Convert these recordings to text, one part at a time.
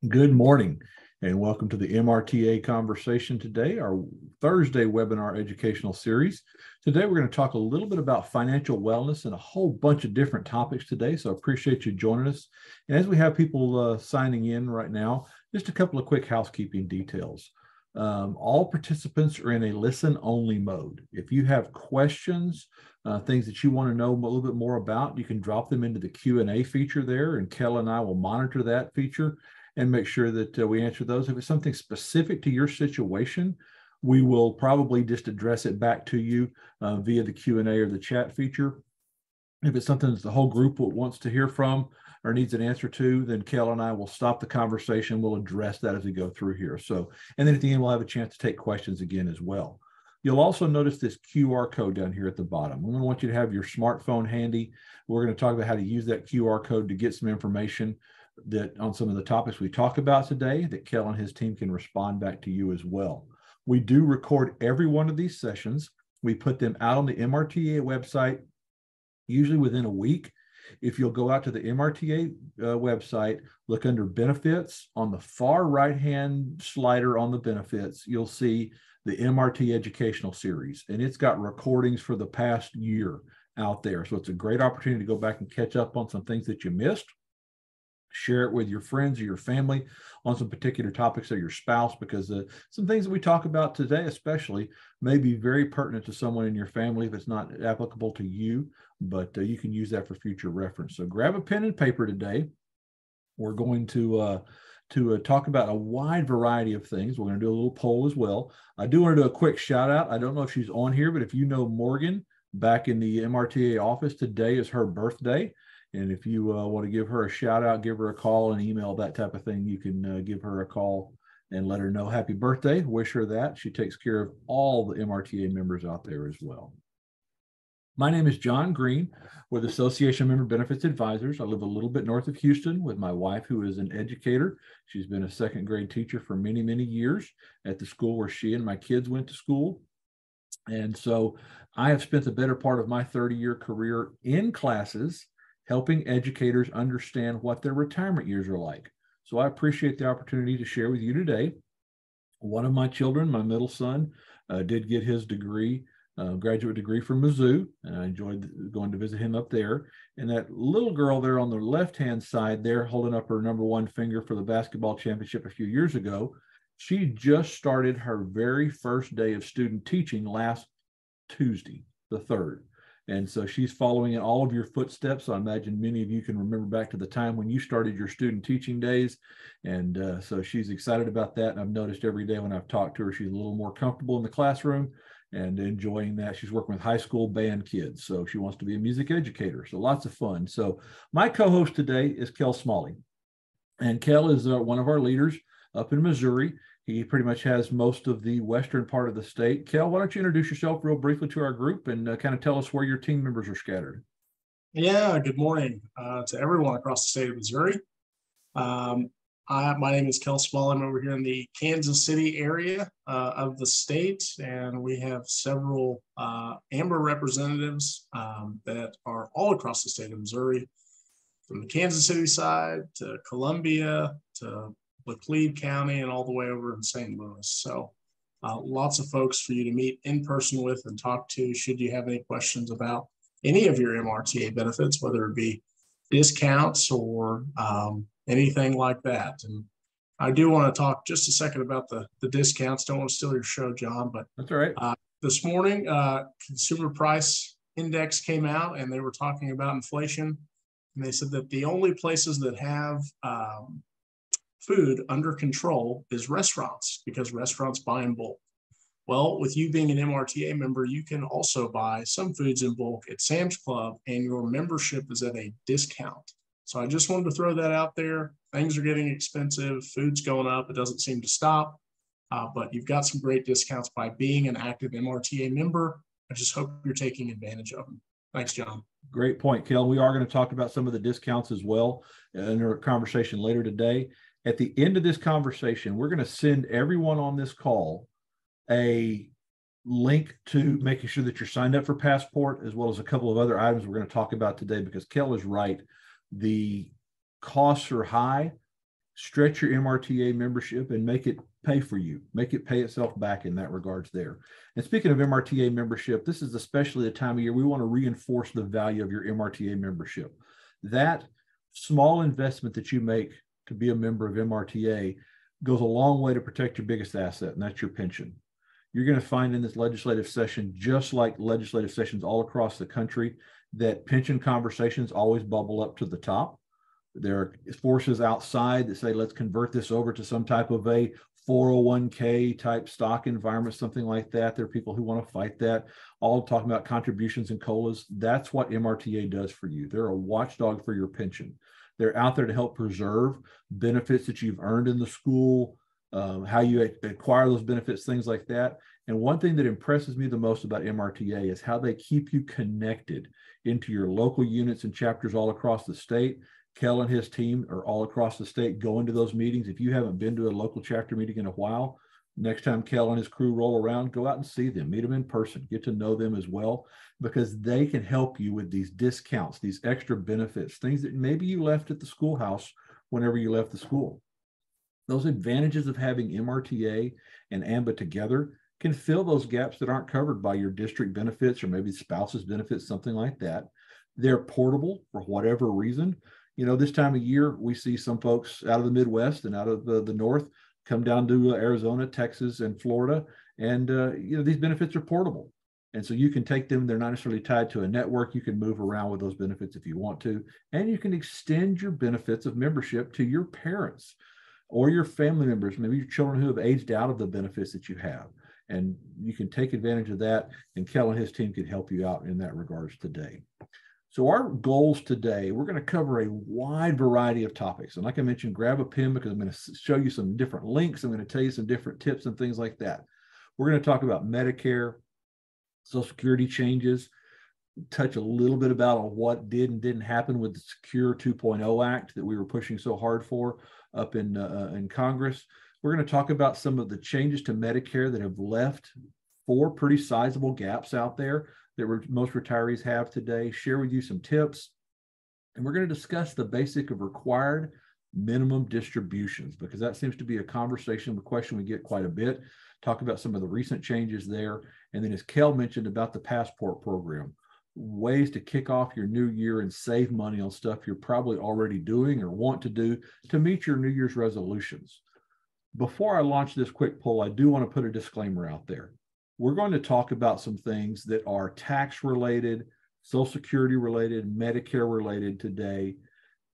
Good morning and welcome to the MRTA conversation today, our Thursday webinar educational series. Today, we're going to talk a little bit about financial wellness and a whole bunch of different topics today. So I appreciate you joining us. And as we have people signing in right now, just a couple of quick housekeeping details. All participants are in a listen only mode. If you have questions, things that you want to know a little bit more about, you can drop them into the Q&A feature there, and Kel and I will monitor that feature and make sure that we answer those. If it's something specific to your situation, we will probably just address it back to you via the Q&A or the chat feature. If it's something that the whole group wants to hear from or needs an answer to, then Kel and I will stop the conversation. We'll address that as we go through here. And then at the end, we'll have a chance to take questions again as well. You'll also notice this QR code down here at the bottom. We want you to have your smartphone handy. We're going to talk about how to use that QR code to get some information that on some of the topics we talk about today that Kel and his team can respond back to you as well. We do record every one of these sessions. We put them out on the MRTA website, usually within a week. If you'll go out to the MRTA website, look under benefits, on the far right-hand slider on the benefits, you'll see the MRT educational series, and it's got recordings for the past year out there. So it's a great opportunity to go back and catch up on some things that you missed. Share it with your friends or your family on some particular topics, or your spouse, because some things that we talk about today especially may be very pertinent to someone in your family if it's not applicable to you, but you can use that for future reference. So grab a pen and paper today. We're going to talk about a wide variety of things. We're going to do a little poll as well. I do want to do a quick shout out. I don't know if she's on here, but if you know Morgan back in the MRTA office, today is her birthday. And if you want to give her a shout out, give her a call, and email, that type of thing, you can give her a call and let her know happy birthday. Wish her that. She takes care of all the MRTA members out there as well. My name is John Green with Association Member Benefits Advisors. I live a little bit north of Houston with my wife, who is an educator. She's been a second grade teacher for many, many years at the school where she and my kids went to school. And so I have spent the better part of my 30-year career in classes helping educators understand what their retirement years are like. So I appreciate the opportunity to share with you today. One of my children, my middle son, did get his degree, graduate degree from Mizzou, and I enjoyed going to visit him up there. And that little girl there on the left-hand side there, holding up her number one finger for the basketball championship a few years ago, she just started her very first day of student teaching last Tuesday, the 3rd. And so she's following in all of your footsteps. So I imagine many of you can remember back to the time when you started your student teaching days. And so she's excited about that. And I've noticed every day when I've talked to her, she's a little more comfortable in the classroom and enjoying that. She's working with high school band kids. So she wants to be a music educator. So lots of fun. So my co-host today is Kel Smalley. And Kel is one of our leaders up in Missouri. He pretty much has most of the western part of the state. Kel, why don't you introduce yourself real briefly to our group and kind of tell us where your team members are scattered? Yeah, good morning to everyone across the state of Missouri. My name is Kel Small. I'm over here in the Kansas City area of the state, and we have several AMBER representatives that are all across the state of Missouri, from the Kansas City side to Columbia to Laclede County and all the way over in St. Louis. So lots of folks for you to meet in person with and talk to should you have any questions about any of your MRTA benefits, whether it be discounts or anything like that. And I do want to talk just a second about the discounts. Don't want to steal your show, John, but that's all right. This morning, Consumer Price Index came out and they were talking about inflation. And they said that the only places that have food under control is restaurants, because restaurants buy in bulk. Well, with you being an MRTA member, you can also buy some foods in bulk at Sam's Club, and your membership is at a discount. So I just wanted to throw that out there. Things are getting expensive. Food's going up. It doesn't seem to stop. But you've got some great discounts by being an active MRTA member. I just hope you're taking advantage of them. Thanks, John. Great point, Kel. We are going to talk about some of the discounts as well in our conversation later today. At the end of this conversation, we're going to send everyone on this call a link to making sure that you're signed up for Passport, as well as a couple of other items we're going to talk about today, because Kel is right. The costs are high stretch your MRTA membership and make it pay for you, make it pay itself back in that regards there. And speaking of MRTA membership, this is especially the time of year we want to reinforce the value of your MRTA membership. That small investment that you make to be a member of MRTA goes a long way to protect your biggest asset, and that's your pension. You're going to find in this legislative session, just like legislative sessions all across the country, that pension conversations always bubble up to the top. There are forces outside that say, let's convert this over to some type of a 401k type stock environment, something like that. There are people who want to fight that, all talking about contributions and COLAs. That's what MRTA does for you. They're a watchdog for your pension. They're out there to help preserve benefits that you've earned in the school, how you acquire those benefits, things like that. And one thing that impresses me the most about MRTA is how they keep you connected into your local units and chapters all across the state. Kel and his team are all across the state going to those meetings. If you haven't been to a local chapter meeting in a while, next time Kel and his crew roll around, go out and see them, meet them in person, get to know them as well, because they can help you with these discounts, these extra benefits, things that maybe you left at the schoolhouse whenever you left the school. Those advantages of having MRTA and AMBA together can fill those gaps that aren't covered by your district benefits or maybe spouse's benefits, something like that. They're portable for whatever reason. You know, this time of year, we see some folks out of the Midwest and out of the North come down to Arizona, Texas, and Florida. And, you know, these benefits are portable. And so you can take them. They're not necessarily tied to a network. You can move around with those benefits if you want to. And you can extend your benefits of membership to your parents or your family members, maybe your children who have aged out of the benefits that you have. And you can take advantage of that. And Kel and his team can help you out in that regards today. So our goals today, we're going to cover a wide variety of topics. And like I mentioned, grab a pen because I'm going to show you some different links. I'm going to tell you some different tips and things like that. We're going to talk about Medicare, Social Security changes, touch a little bit about what did and didn't happen with the Secure 2.0 Act that we were pushing so hard for up in Congress. We're going to talk about some of the changes to Medicare that have left 4 pretty sizable gaps out there that most retirees have today, share with you some tips, and we're going to discuss the basic of required minimum distributions, because that seems to be a question we get quite a bit. Talk about some of the recent changes there, and then as Kel mentioned about the passport program, ways to kick off your new year and save money on stuff you're probably already doing or want to do to meet your New Year's resolutions. Before I launch this quick poll, I do want to put a disclaimer out there. We're going to talk about some things that are tax related, Social Security related, Medicare related today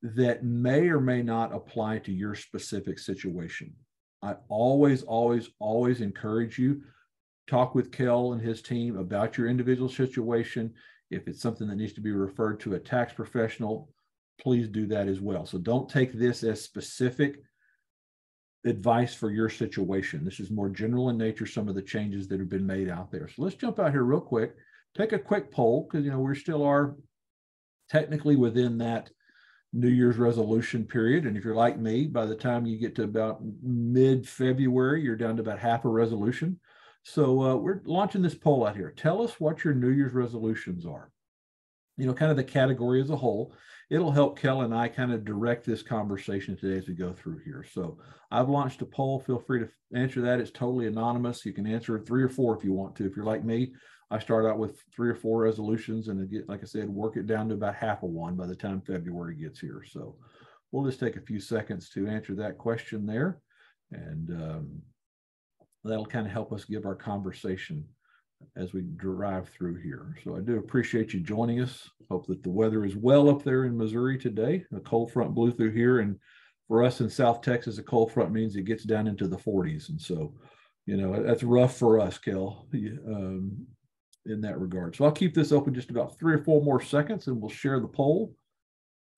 that may or may not apply to your specific situation. I always encourage you, talk with Kel and his team about your individual situation. If it's something that needs to be referred to a tax professional, please do that as well. So don't take this as specific advice for your situation. This is more general in nature, some of the changes that have been made out there. So let's jump out here real quick, take a quick poll, because, you know, we still are technically within that New Year's resolution period. And if you're like me, by the time you get to about mid-February, you're down to about half a resolution. So we're launching this poll out here. Tell us what your New Year's resolutions are. You know, kind of the category as a whole. It'll help Kel and I kind of direct this conversation today as we go through here. So I've launched a poll. Feel free to answer that. It's totally anonymous. You can answer 3 or 4 if you want to. If you're like me, I start out with 3 or 4 resolutions and get, like I said, work it down to about half of one by the time February gets here. So we'll just take a few seconds to answer that question there. And that'll kind of help us give our conversation as we drive through here. So I do appreciate you joining us. Hope that the weather is well up there in Missouri today. A cold front blew through here, and for us in South Texas, a cold front means it gets down into the 40s. And so, you know, that's rough for us, Kel, in that regard. So I'll keep this open just about 3 or 4 more seconds, and we'll share the poll.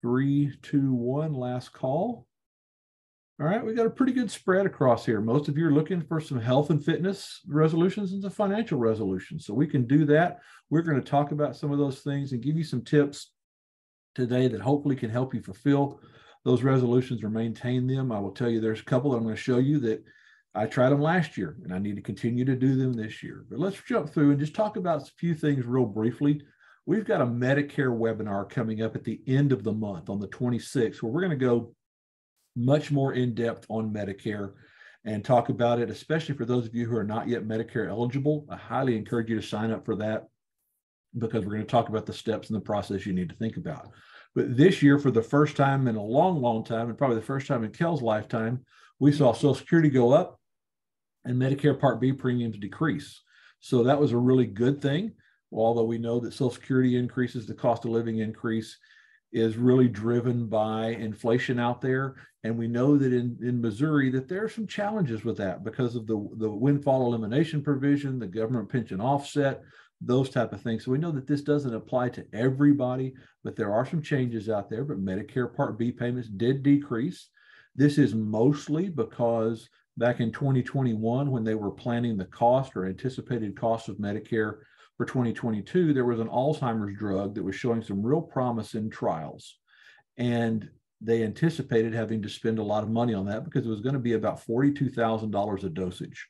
3, 2, 1, last call. All right, we got a pretty good spread across here. Most of you are looking for some health and fitness resolutions and some financial resolutions. So we can do that. We're going to talk about some of those things and give you some tips today that hopefully can help you fulfill those resolutions or maintain them. I will tell you there's a couple that I'm going to show you that I tried them last year and I need to continue to do them this year. But let's jump through and just talk about a few things real briefly. We've got a Medicare webinar coming up at the end of the month on the 26th, where we're going to go much more in depth on Medicare and talk about it, especially for those of you who are not yet Medicare eligible. I highly encourage you to sign up for that because we're going to talk about the steps and the process you need to think about. But this year, for the first time in a long, long time, and probably the first time in Kel's lifetime, we saw Social Security go up and Medicare Part B premiums decrease. So that was a really good thing. Although we know that Social Security increases, the cost of living increase is really driven by inflation out there. And we know that in Missouri that there are some challenges with that because of the windfall elimination provision, the government pension offset, those type of things. So we know that this doesn't apply to everybody, but there are some changes out there. But Medicare Part B payments did decrease. This is mostly because back in 2021, when they were planning the cost or anticipated cost of Medicare for 2022, there was an Alzheimer's drug that was showing some real promise in trials. And they anticipated having to spend a lot of money on that because it was going to be about $42,000 a dosage.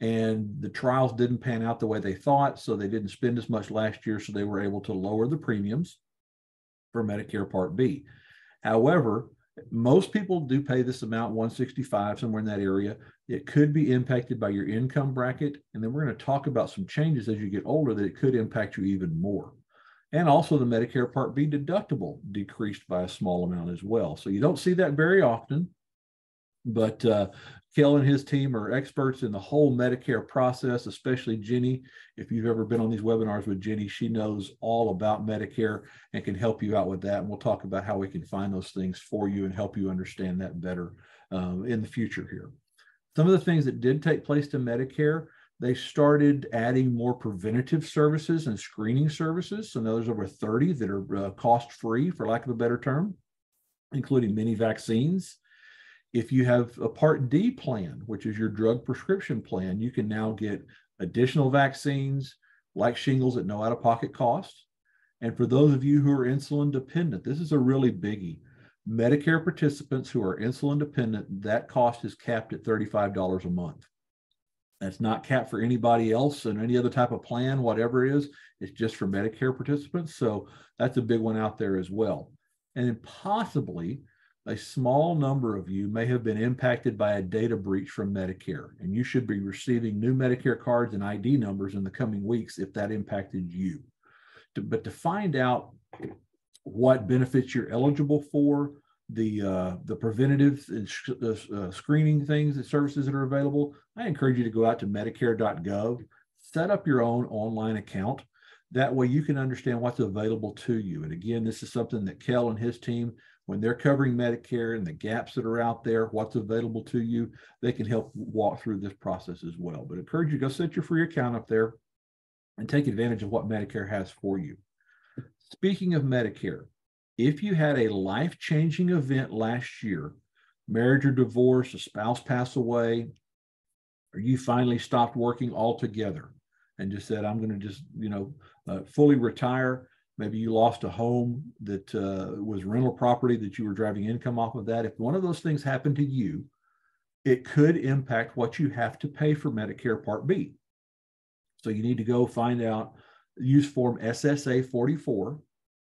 And the trials didn't pan out the way they thought, so they didn't spend as much last year, so they were able to lower the premiums for Medicare Part B. However, most people do pay this amount, 165, somewhere in that area. It could be impacted by your income bracket. And then we're going to talk about some changes as you get older that it could impact you even more. And also the Medicare Part B deductible decreased by a small amount as well. So you don't see that very often, but Kel and his team are experts in the whole Medicare process, especially Jenny. If you've ever been on these webinars with Jenny, she knows all about Medicare and can help you out with that. And we'll talk about how we can find those things for you and help you understand that better in the future here. Some of the things that did take place to Medicare, they started adding more preventative services and screening services. So now there's over 30 that are cost-free, for lack of a better term, including many vaccines. If you have a Part D plan, which is your drug prescription plan, you can now get additional vaccines like shingles at no out-of-pocket cost. And for those of you who are insulin dependent, this is a really biggie. Medicare participants who are insulin dependent, that cost is capped at $35 a month. That's not capped for anybody else and any other type of plan, whatever it is. It's just for Medicare participants. So that's a big one out there as well. And then possibly a small number of you may have been impacted by a data breach from Medicare, and you should be receiving new Medicare cards and ID numbers in the coming weeks if that impacted you. But to find out what benefits you're eligible for, the preventative and screening things and services that are available, I encourage you to go out to Medicare.gov, set up your own online account. That way you can understand what's available to you. And again, this is something that Kel and his team, when they're covering Medicare and the gaps that are out there, what's available to you, they can help walk through this process as well. But I encourage you to go set your free account up there and take advantage of what Medicare has for you. Speaking of Medicare, if you had a life-changing event last year, marriage or divorce, a spouse passed away, or you finally stopped working altogether and just said, I'm going to just, fully retire. Maybe you lost a home that was rental property that you were driving income off of that. If one of those things happened to you, it could impact what you have to pay for Medicare Part B. So you need to go find out, use form SSA 44,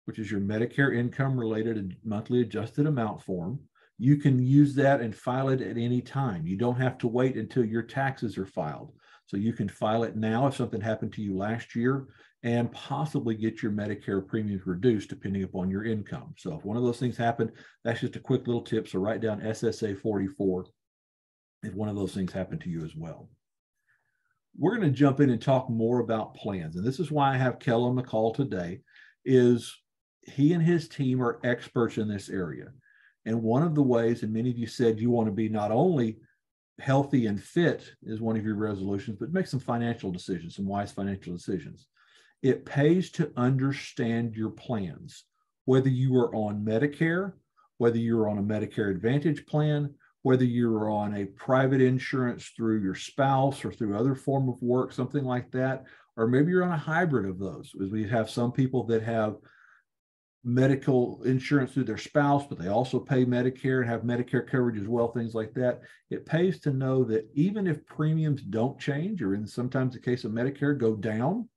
which is your Medicare income related monthly adjusted amount form. You can use that and file it at any time. You don't have to wait until your taxes are filed. So you can file it now if something happened to you last year and possibly get your Medicare premiums reduced depending upon your income. So if one of those things happened, that's just a quick little tip. So write down SSA 44 if one of those things happened to you as well. We're going to jump in and talk more about plans. And this is why I have Kel on the call today, is he and his team are experts in this area. And one of the ways, and many of you said you want to be not only healthy and fit is one of your resolutions, but make some financial decisions, some wise financial decisions. It pays to understand your plans, whether you are on Medicare, whether you're on a Medicare Advantage plan, whether you're on a private insurance through your spouse or through other form of work, something like that, or maybe you're on a hybrid of those. As we have some people that have medical insurance through their spouse, but they also pay Medicare and have Medicare coverage as well, things like that. It pays to know that even if premiums don't change, or in sometimes the case of Medicare go down,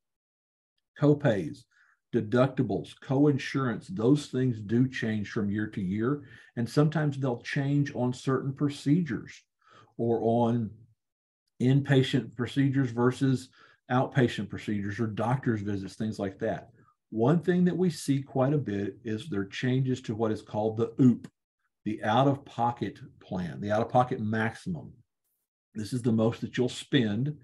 co-pays, deductibles, co-insurance, those things do change from year to year. And sometimes they'll change on certain procedures or on inpatient procedures versus outpatient procedures or doctor's visits, things like that. One thing that we see quite a bit is there changes to what is called the OOP, the out-of-pocket plan, the out-of-pocket maximum. This is the most that you'll spend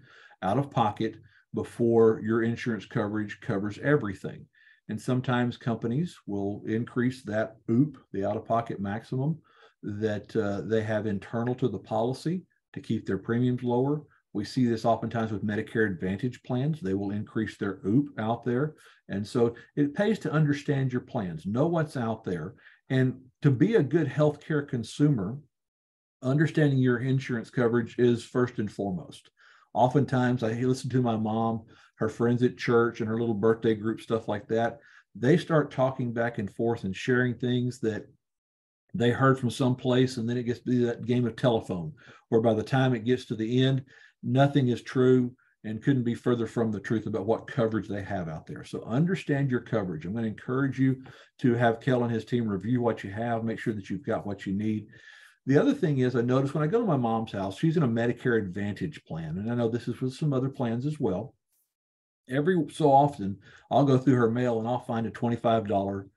out of pocket before your insurance coverage covers everything. And sometimes companies will increase that OOP, the out-of-pocket maximum, that they have internal to the policy to keep their premiums lower. We see this oftentimes with Medicare Advantage plans. They will increase their OOP out there. And so it pays to understand your plans, know what's out there. And to be a good healthcare consumer, understanding your insurance coverage is first and foremost. Oftentimes, I listen to my mom, her friends at church, and her little birthday group, stuff like that. They start talking back and forth and sharing things that they heard from someplace, and then it gets to be that game of telephone, where by the time it gets to the end, nothing is true and couldn't be further from the truth about what coverage they have out there. So understand your coverage. I'm going to encourage you to have Kel and his team review what you have, make sure that you've got what you need. The other thing is, I notice when I go to my mom's house, she's in a Medicare Advantage plan. And I know this is with some other plans as well. Every so often, I'll go through her mail and I'll find a $25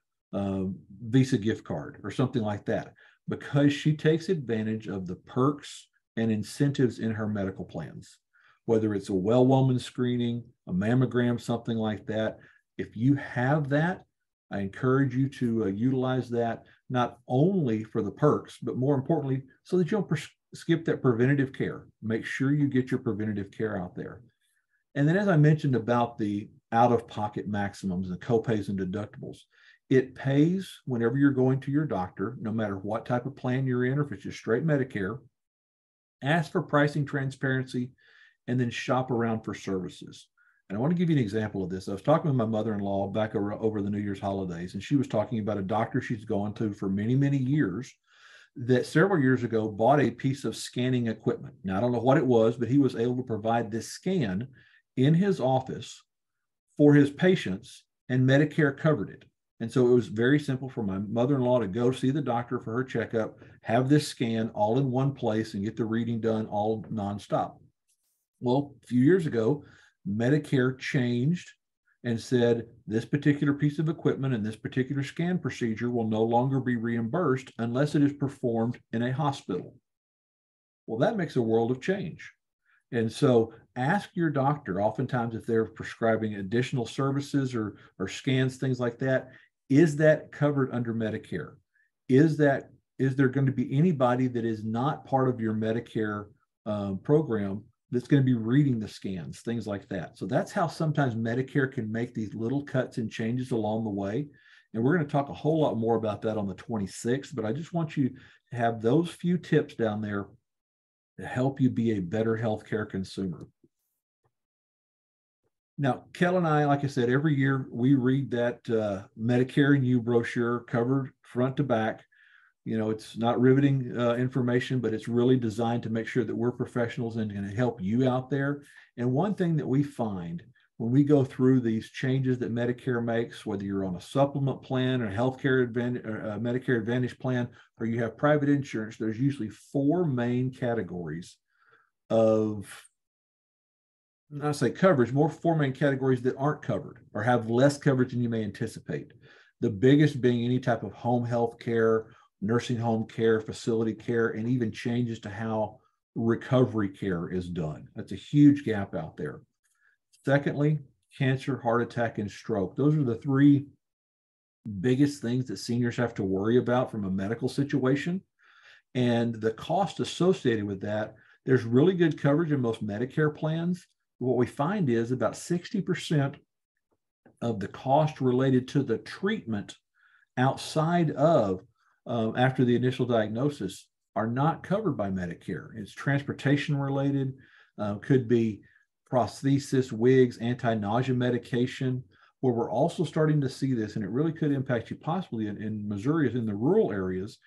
Visa gift card or something like that, because she takes advantage of the perks and incentives in her medical plans, whether it's a well woman screening, a mammogram, something like that. If you have that, I encourage you to utilize that, not only for the perks, but more importantly, so that you don't skip that preventative care. Make sure you get your preventative care out there. And then, as I mentioned about the out-of-pocket maximums and copays and deductibles, it pays whenever you're going to your doctor, no matter what type of plan you're in, or if it's just straight Medicare. Ask for pricing transparency and then shop around for services. And I want to give you an example of this. I was talking with my mother-in-law back over the New Year's holidays, and she was talking about a doctor she's gone to for many, many years that several years ago bought a piece of scanning equipment. Now, I don't know what it was, but he was able to provide this scan in his office for his patients, and Medicare covered it. And so it was very simple for my mother-in-law to go see the doctor for her checkup, have this scan all in one place, and get the reading done all nonstop. Well, a few years ago, Medicare changed and said this particular piece of equipment and this particular scan procedure will no longer be reimbursed unless it is performed in a hospital. Well, that makes a world of change. And so ask your doctor, oftentimes if they're prescribing additional services or scans, things like that, is that covered under Medicare? Is there going to be anybody that is not part of your Medicare program that's going to be reading the scans, things like that? So that's how sometimes Medicare can make these little cuts and changes along the way. And we're going to talk a whole lot more about that on the 26th, but I just want you to have those few tips down there to help you be a better healthcare consumer. Now, Kel and I, like I said, every year we read that Medicare and You brochure covered front to back. You know, it's not riveting information, but it's really designed to make sure that we're professionals and can help you out there. And one thing that we find when we go through these changes that Medicare makes, whether you're on a supplement plan or healthcare advantage, or Medicare Advantage plan, or you have private insurance, there's usually four main categories of, not say coverage, more four main categories that aren't covered or have less coverage than you may anticipate. The biggest being any type of home health care, nursing home care, facility care, and even changes to how recovery care is done. That's a huge gap out there. Secondly, cancer, heart attack, and stroke. Those are the three biggest things that seniors have to worry about from a medical situation. And the cost associated with that, there's really good coverage in most Medicare plans. What we find is about 60% of the cost related to the treatment outside of after the initial diagnosis are not covered by Medicare. It's transportation related, could be prosthesis, wigs, anti-nausea medication. Where we're also starting to see this, and it really could impact you possibly in Missouri, is in the rural areas,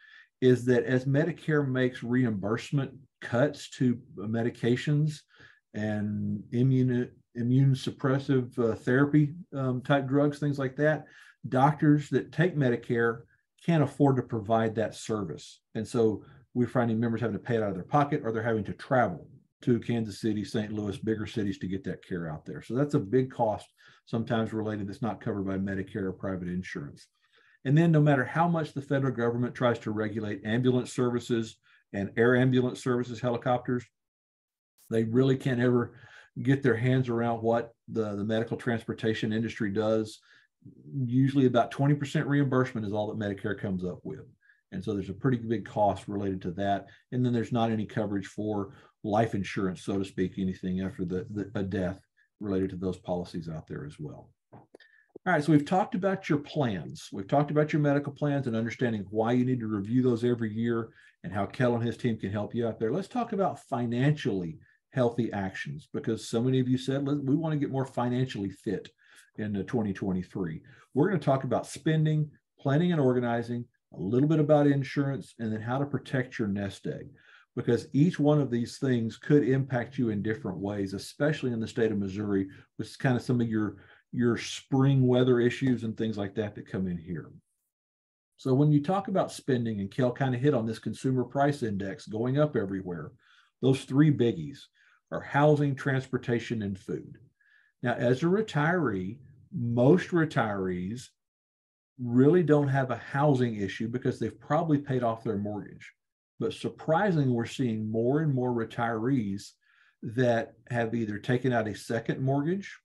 is that as Medicare makes reimbursement cuts to medications and immune suppressive therapy type drugs, things like that. Doctors that take Medicare can't afford to provide that service. And so we're finding members having to pay it out of their pocket, or they're having to travel to Kansas City, St. Louis, bigger cities to get that care out there. So that's a big cost sometimes related that's not covered by Medicare or private insurance. And then no matter how much the federal government tries to regulate ambulance services and air ambulance services, helicopters, they really can't ever get their hands around what the medical transportation industry does. Usually about 20% reimbursement is all that Medicare comes up with. And so there's a pretty big cost related to that. And then there's not any coverage for life insurance, so to speak, anything after a death related to those policies out there as well. All right, so we've talked about your plans. We've talked about your medical plans and understanding why you need to review those every year and how Kel and his team can help you out there. Let's talk about financially healthy actions, because so many of you said we want to get more financially fit in 2023. We're going to talk about spending, planning and organizing, a little bit about insurance, and then how to protect your nest egg, because each one of these things could impact you in different ways, especially in the state of Missouri, which is kind of some of your spring weather issues and things like that that come in here. So when you talk about spending, and Kel kind of hit on this consumer price index going up everywhere, those three biggies are housing, transportation, and food. Now, as a retiree, most retirees really don't have a housing issue because they've probably paid off their mortgage. But surprisingly, we're seeing more and more retirees that have either taken out a second mortgage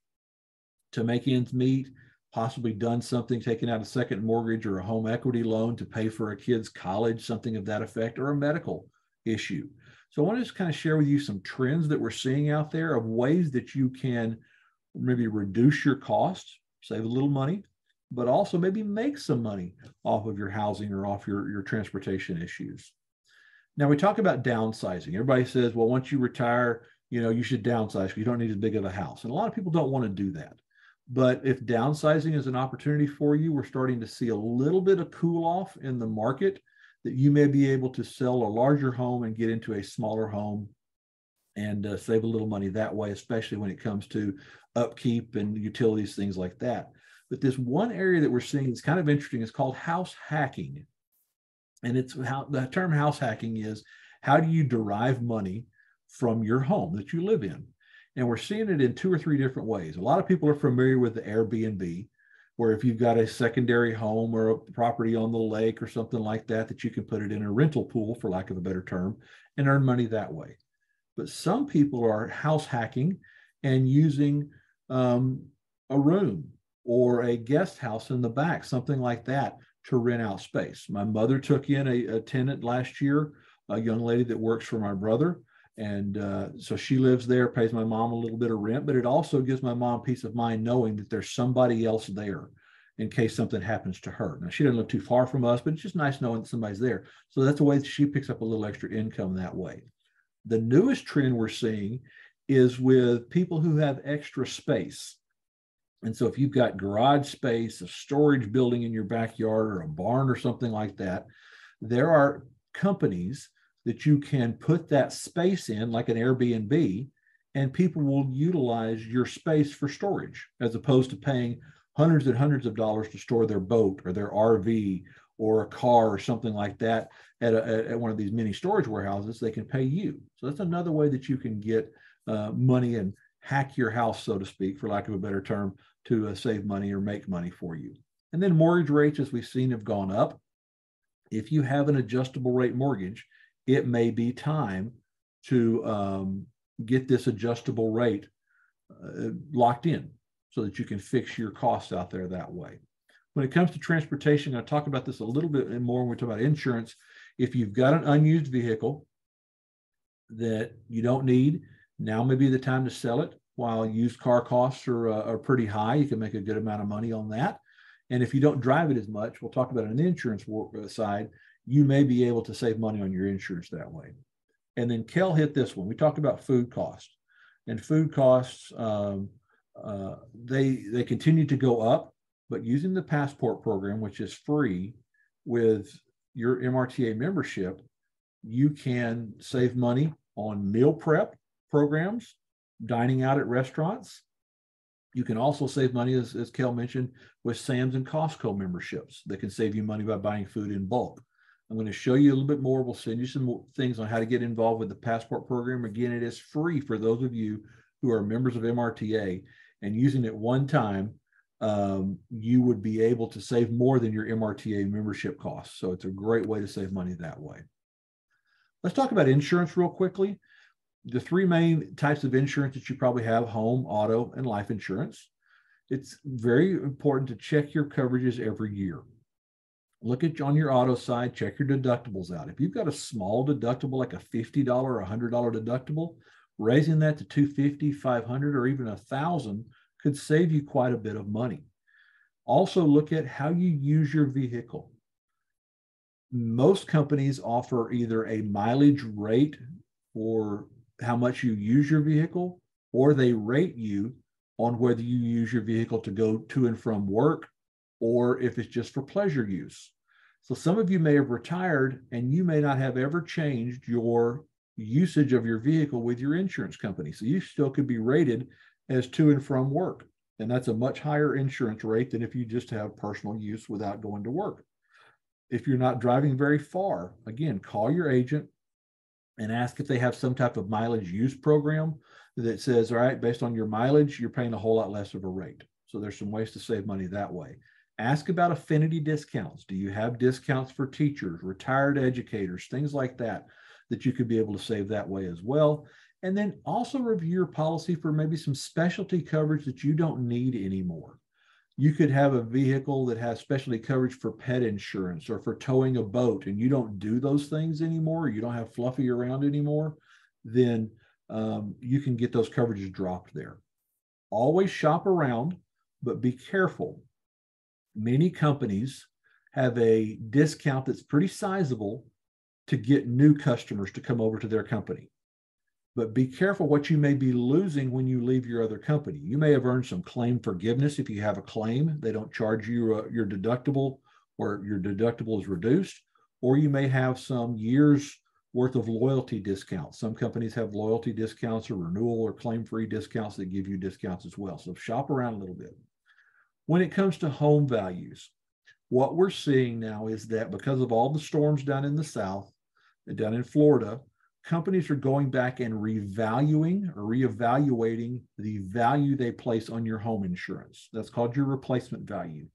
to make ends meet, possibly done something, taken out a second mortgage or a home equity loan to pay for a kid's college, something of that effect, or a medical issue. So I want to just kind of share with you some trends that we're seeing out there of ways that you can maybe reduce your costs, save a little money, but also maybe make some money off of your housing or off your transportation issues. Now, we talk about downsizing. Everybody says, well, once you retire, you should downsize because you don't need as big of a house. And a lot of people don't want to do that. But if downsizing is an opportunity for you, we're starting to see a little bit of cool off in the market, that you may be able to sell a larger home and get into a smaller home and save a little money that way, especially when it comes to upkeep and utilities, things like that. But this one area that we're seeing is kind of interesting. It's called house hacking. And it's how the term house hacking is, how do you derive money from your home that you live in? And we're seeing it in 2 or 3 different ways. A lot of people are familiar with the Airbnb, where if you've got a secondary home or a property on the lake or something like that, that you can put it in a rental pool, for lack of a better term, and earn money that way. But some people are house hacking and using a room or a guest house in the back, something like that, to rent out space. My mother took in a tenant last year, a young lady that works for my brother. And so she lives there, pays my mom a little bit of rent, but it also gives my mom peace of mind knowing that there's somebody else there in case something happens to her. Now, she doesn't live too far from us, but it's just nice knowing that somebody's there. So that's a way that she picks up a little extra income that way. The newest trend we're seeing is with people who have extra space. And so if you've got garage space, a storage building in your backyard, or a barn or something like that, there are companies that you can put that space in, like an Airbnb, and people will utilize your space for storage, as opposed to paying hundreds and hundreds of dollars to store their boat or their RV or a car or something like that at one of these mini storage warehouses. They can pay you. So that's another way that you can get money and hack your house, so to speak, for lack of a better term, to save money or make money for you. And then mortgage rates, as we've seen, have gone up. If you have an adjustable rate mortgage, it may be time to get this adjustable rate locked in so that you can fix your costs out there that way. When it comes to transportation, I'll talk about this a little bit more when we talk about insurance. If you've got an unused vehicle that you don't need, now may be the time to sell it. While used car costs are pretty high, you can make a good amount of money on that. And if you don't drive it as much, we'll talk about it on the insurance side, you may be able to save money on your insurance that way. And then Kel hit this one. We talked about food costs. And food costs, they continue to go up, but using the Passport program, which is free with your MRTA membership, you can save money on meal prep programs, dining out at restaurants, You can also save money, as Kel mentioned, with Sam's and Costco memberships that can save you money by buying food in bulk. I'm going to show you a little bit more. We'll send you some more things on how to get involved with the Passport program. Again, it is free for those of you who are members of MRTA, and using it one time, you would be able to save more than your MRTA membership costs. So it's a great way to save money that way. Let's talk about insurance real quickly. The three main types of insurance that you probably have: home, auto, and life insurance. It's very important to check your coverages every year. Look at on your auto side, check your deductibles out. If you've got a small deductible, like a $50 or $100 deductible, raising that to $250, $500, or even $1,000 could save you quite a bit of money. Also, look at how you use your vehicle. Most companies offer either a mileage rate for how much you use your vehicle, or they rate you on whether you use your vehicle to go to and from work, or if it's just for pleasure use. So some of you may have retired and you may not have ever changed your usage of your vehicle with your insurance company. So you still could be rated as to and from work. And that's a much higher insurance rate than if you just have personal use without going to work. If you're not driving very far, again, call your agent and ask if they have some type of mileage use program that says, all right, based on your mileage, you're paying a whole lot less of a rate. So there's some ways to save money that way. Ask about affinity discounts. Do you have discounts for teachers, retired educators, things like that, that you could be able to save that way as well? And then also review your policy for maybe some specialty coverage that you don't need anymore. You could have a vehicle that has specialty coverage for pet insurance or for towing a boat, and you don't do those things anymore, you don't have Fluffy around anymore, then you can get those coverages dropped there. Always shop around, but be careful. Many companies have a discount that's pretty sizable to get new customers to come over to their company. But be careful what you may be losing when you leave your other company. You may have earned some claim forgiveness. If you have a claim, they don't charge you your deductible, or your deductible is reduced, or you may have some years worth of loyalty discounts. Some companies have loyalty discounts or renewal or claim-free discounts that give you discounts as well. So shop around a little bit. When it comes to home values, what we're seeing now is that because of all the storms down in the South, down in Florida, companies are going back and revaluing or reevaluating the value they place on your home insurance. That's called your replacement value.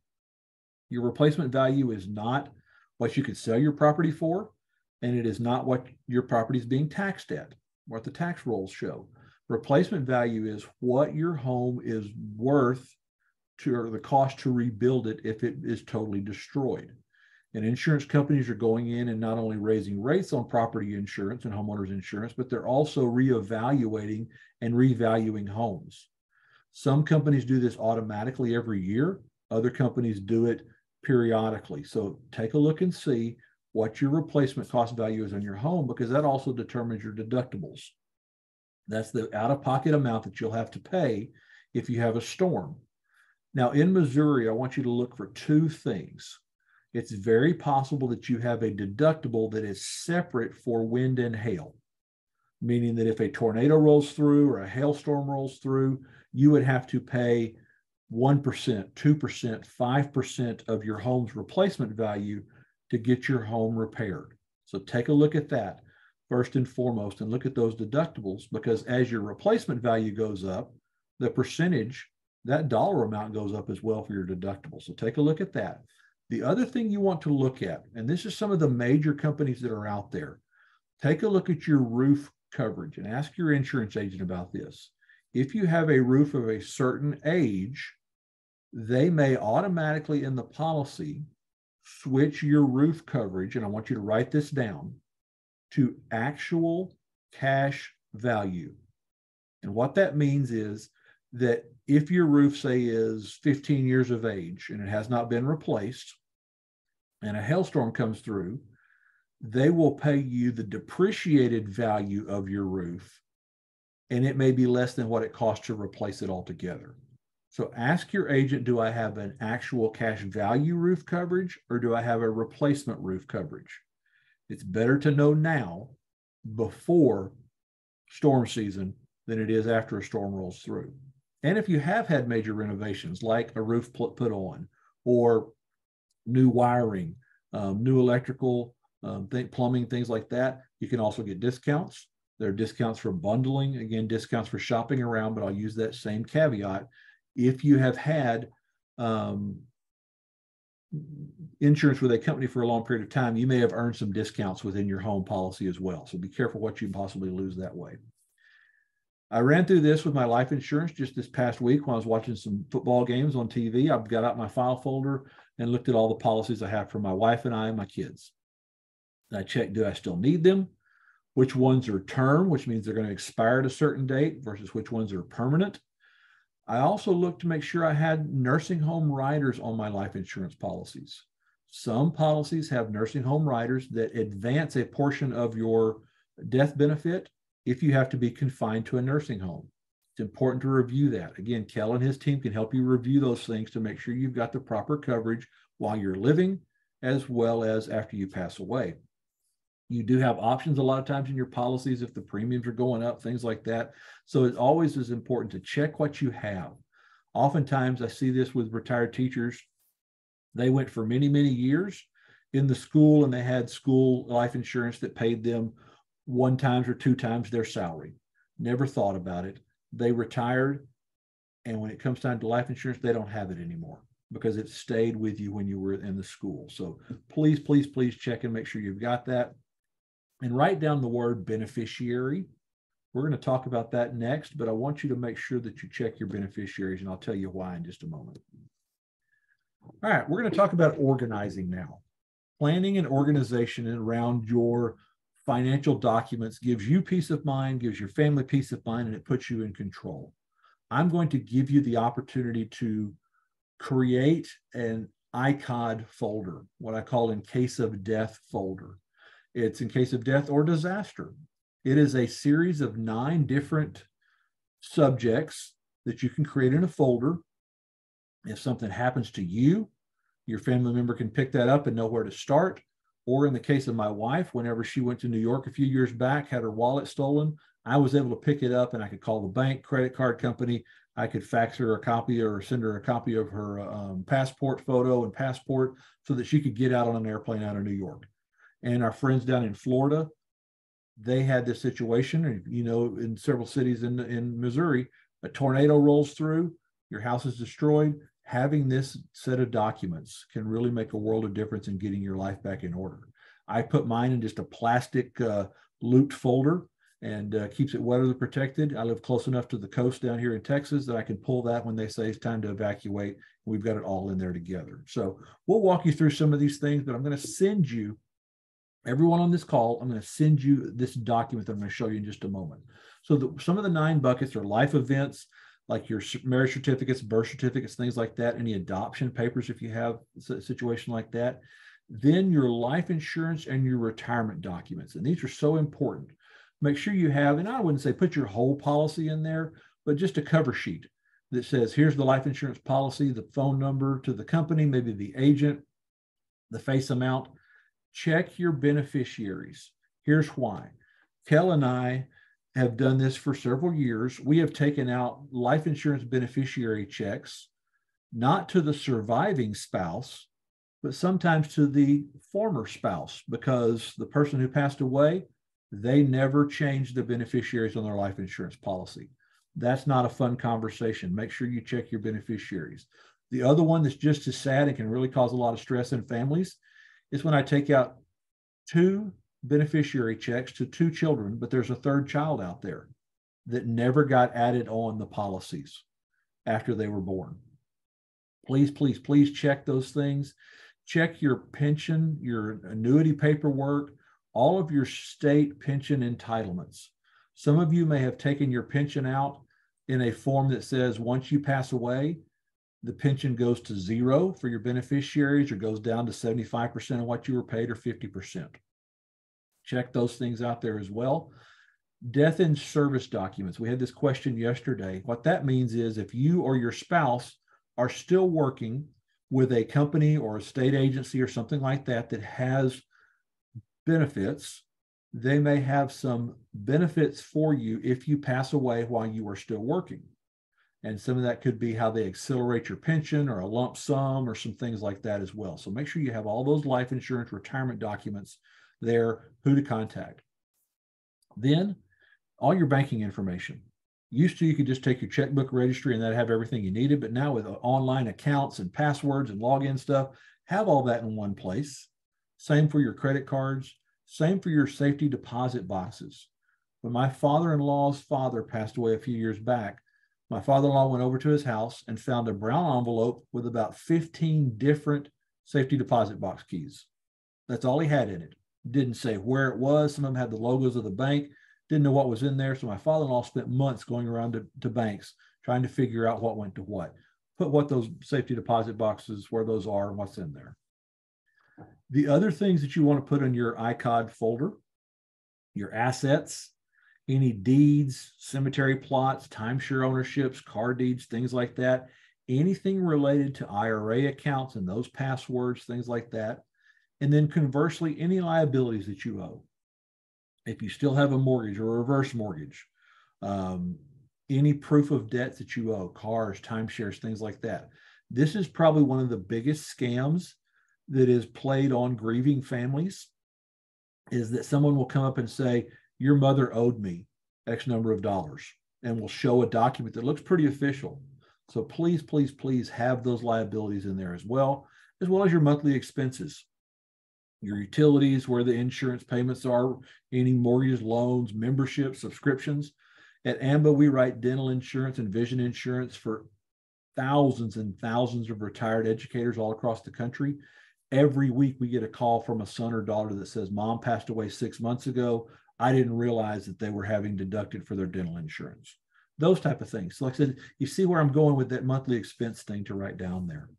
Your replacement value is not what you could sell your property for, and it is not what your property is being taxed at, what the tax rolls show. Replacement value is what your home is worth to, or the cost to rebuild it if it is totally destroyed. And insurance companies are going in and not only raising rates on property insurance and homeowners insurance, but they're also reevaluating and revaluing homes. Some companies do this automatically every year. Other companies do it periodically. So take a look and see what your replacement cost value is on your home, because that also determines your deductibles. That's the out-of-pocket amount that you'll have to pay if you have a storm. Now, in Missouri, I want you to look for two things. It's very possible that you have a deductible that is separate for wind and hail, meaning that if a tornado rolls through or a hailstorm rolls through, you would have to pay 1%, 2%, 5% of your home's replacement value to get your home repaired. So take a look at that first and foremost, and look at those deductibles, because as your replacement value goes up, the percentage, that dollar amount goes up as well for your deductible. So take a look at that. The other thing you want to look at, and this is some of the major companies that are out there, take a look at your roof coverage and ask your insurance agent about this. If you have a roof of a certain age, they may automatically in the policy switch your roof coverage, and I want you to write this down, to actual cash value. And what that means is that if your roof, say, is 15 years of age and it has not been replaced, and a hailstorm comes through, they will pay you the depreciated value of your roof, and it may be less than what it costs to replace it altogether. So ask your agent, do I have an actual cash value roof coverage, or do I have a replacement roof coverage? It's better to know now before storm season than it is after a storm rolls through. And if you have had major renovations, like a roof put on, or new wiring, new electrical, plumbing, things like that, you can also get discounts. There are discounts for bundling, again, discounts for shopping around, but I'll use that same caveat. If you have had insurance with a company for a long period of time, you may have earned some discounts within your home policy as well. So be careful what you possibly lose that way. I ran through this with my life insurance just this past week when I was watching some football games on TV. I've got out my file folder and looked at all the policies I have for my wife and I and my kids. I checked, do I still need them? Which ones are term, which means they're going to expire at a certain date, versus which ones are permanent. I also looked to make sure I had nursing home riders on my life insurance policies. Some policies have nursing home riders that advance a portion of your death benefit if you have to be confined to a nursing home. It's important to review that. Again, Kel and his team can help you review those things to make sure you've got the proper coverage while you're living, as well as after you pass away. You do have options a lot of times in your policies if the premiums are going up, things like that. So it always is important to check what you have. Oftentimes, I see this with retired teachers. They went for many, many years in the school, and they had school life insurance that paid them 1 times or 2 times their salary. Never thought about it. They retired, and when it comes time to life insurance, they don't have it anymore because it stayed with you when you were in the school. So please, please, please check and make sure you've got that. And write down the word beneficiary. We're going to talk about that next, but I want you to make sure that you check your beneficiaries, and I'll tell you why in just a moment. All right, we're going to talk about organizing now. Planning and organization around your financial documents gives you peace of mind, gives your family peace of mind, and it puts you in control. I'm going to give you the opportunity to create an ICOD folder, what I call in case of death folder. It's in case of death or disaster. It is a series of 9 different subjects that you can create in a folder. If something happens to you, your family member can pick that up and know where to start. Or in the case of my wife, whenever she went to New York a few years back, had her wallet stolen, I was able to pick it up and I could call the bank, credit card company. I could fax her a copy or send her a copy of her passport photo and passport so that she could get out on an airplane out of New York. And our friends down in Florida, they had this situation, and you know, in several cities in Missouri, a tornado rolls through, your house is destroyed. Having this set of documents can really make a world of difference in getting your life back in order. I put mine in just a plastic looped folder, and keeps it weather protected. I live close enough to the coast down here in Texas that I can pull that when they say it's time to evacuate. We've got it all in there together. So we'll walk you through some of these things, but I'm going to send you, everyone on this call, I'm going to send you this document that I'm going to show you in just a moment. So some of the 9 buckets are life events, like your marriage certificates, birth certificates, things like that, any adoption papers if you have a situation like that. Then your life insurance and your retirement documents. And these are so important. Make sure you have, and I wouldn't say put your whole policy in there, but just a cover sheet that says, here's the life insurance policy, the phone number to the company, maybe the agent, the face amount. Check your beneficiaries. Here's why. Kel and I have done this for several years. We have taken out life insurance beneficiary checks, not to the surviving spouse, but sometimes to the former spouse, because the person who passed away, they never changed the beneficiaries on their life insurance policy. That's not a fun conversation. Make sure you check your beneficiaries. The other one that's just as sad and can really cause a lot of stress in families is when I take out 2 beneficiary checks to 2 children, but there's a 3rd child out there that never got added on the policies after they were born. Please, please, please check those things. Check your pension, your annuity paperwork, all of your state pension entitlements. Some of you may have taken your pension out in a form that says once you pass away, the pension goes to 0 for your beneficiaries or goes down to 75% of what you were paid or 50%. Check those things out there as well. Death in service documents. We had this question yesterday. What that means is if you or your spouse are still working with a company or a state agency or something like that that has benefits, they may have some benefits for you if you pass away while you are still working. And some of that could be how they accelerate your pension or a lump sum or some things like that as well. So make sure you have all those life insurance retirement documents there, who to contact. Then all your banking information. Used to, you could just take your checkbook registry and that'd have everything you needed. But now with online accounts and passwords and login stuff, have all that in one place. Same for your credit cards. Same for your safety deposit boxes. When my father-in-law's father passed away a few years back, my father-in-law went over to his house and found a brown envelope with about 15 different safety deposit box keys. That's all he had in it. Didn't say where it was. Some of them had the logos of the bank. Didn't know what was in there. So my father-in-law spent months going around to banks trying to figure out what went to what. Put what those safety deposit boxes, where those are, and what's in there. The other things that you want to put in your ICOD folder, your assets, any deeds, cemetery plots, timeshare ownerships, car deeds, things like that, anything related to IRA accounts and those passwords, things like that. And then conversely, any liabilities that you owe. If you still have a mortgage or a reverse mortgage, any proof of debts that you owe, cars, timeshares, things like that. This is probably one of the biggest scams that is played on grieving families, is that someone will come up and say, your mother owed me X number of dollars, and will show a document that looks pretty official. So please, please, please have those liabilities in there as well as your monthly expenses, your utilities, where the insurance payments are, any mortgages, loans, memberships, subscriptions. At AMBA, we write dental insurance and vision insurance for thousands and thousands of retired educators all across the country. Every week we get a call from a son or daughter that says, Mom passed away 6 months ago. I didn't realize that they were having deducted for their dental insurance. Those type of things. So like I said, you see where I'm going with that monthly expense thing to write down there.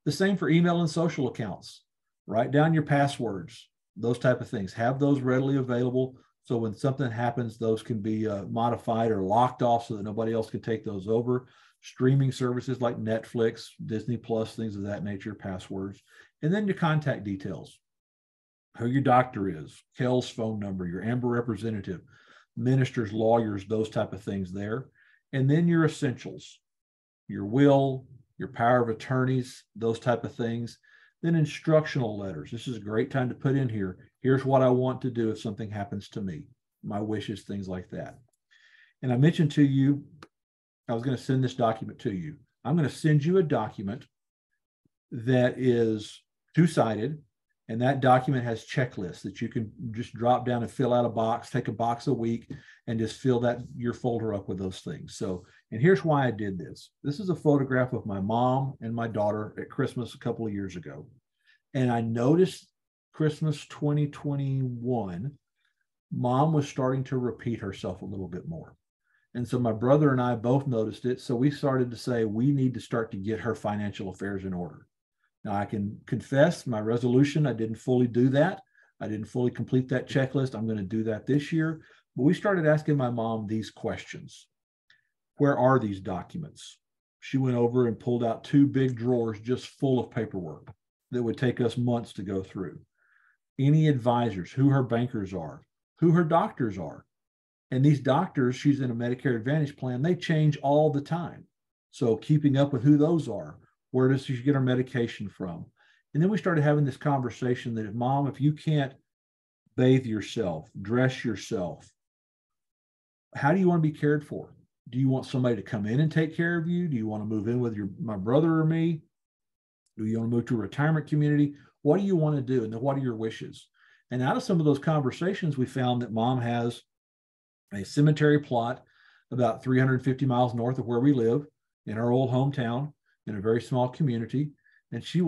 The same for email and social accounts. Write down your passwords, those type of things. Have those readily available so when something happens, those can be modified or locked off so that nobody else can take those over. Streaming services like Netflix, Disney Plus, things of that nature, passwords. And then your contact details, who your doctor is, Kel's phone number, your AMBA representative, ministers, lawyers, those type of things there. And then your essentials, your will, your power of attorneys, those type of things. Then instructional letters. This is a great time to put in here. Here's what I want to do if something happens to me, my wishes, things like that. And I mentioned to you, I was going to send this document to you. I'm going to send you a document that is two-sided, and that document has checklists that you can just drop down and fill out a box, take a box a week, and just fill your folder up with those things. So, and here's why I did this. This is a photograph of my mom and my daughter at Christmas a couple of years ago. And I noticed Christmas 2021, Mom was starting to repeat herself a little bit more. And so my brother and I both noticed it. So we started to say, we need to start to get her financial affairs in order. Now, I can confess my resolution, I didn't fully do that. I didn't fully complete that checklist. I'm going to do that this year. But we started asking my mom these questions. Where are these documents? She went over and pulled out 2 big drawers just full of paperwork that would take us months to go through. Any advisors, who her bankers are, who her doctors are. And these doctors, she's in a Medicare Advantage plan, they change all the time. So keeping up with who those are. Where does she get her medication from? And then we started having this conversation that, Mom, if you can't bathe yourself, dress yourself, how do you want to be cared for? Do you want somebody to come in and take care of you? Do you want to move in with my brother or me? Do you want to move to a retirement community? What do you want to do? And then what are your wishes? And out of some of those conversations, we found that Mom has a cemetery plot about 350 miles north of where we live in our old hometown, in a very small community, and she